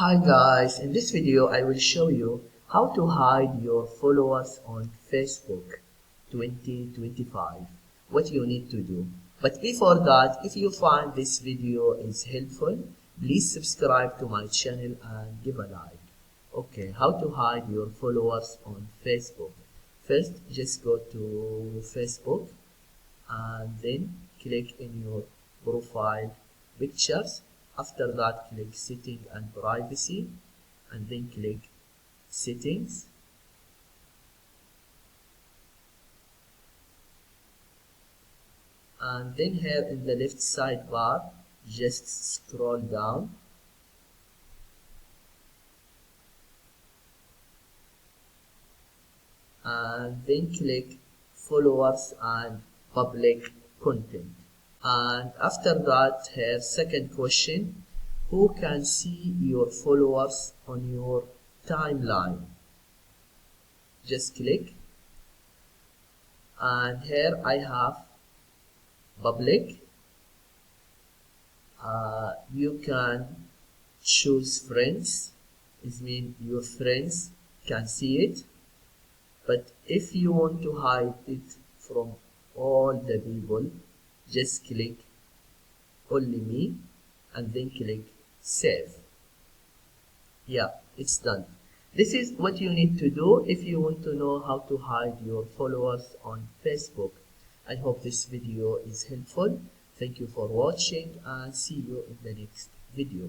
Hi guys, in this video I will show you how to hide your followers on Facebook 2025. What you need to do. But before that, if you find this video is helpful, please subscribe to my channel and give a like. Okay, how to hide your followers on Facebook. First, just go to Facebook and then click in your profile pictures. After that, click setting and privacy and then click settings, and then here in the left sidebar just scroll down and then click followers and public content. And after that, here second question, who can see your followers on your timeline? Just click, and here I have public. You can choose friends, it means your friends can see it, but if you want to hide it from all the people, just click only me and then click save. Yeah, it's done. This is what you need to do if you want to know how to hide your followers on Facebook. I hope this video is helpful. Thank you for watching and see you in the next video.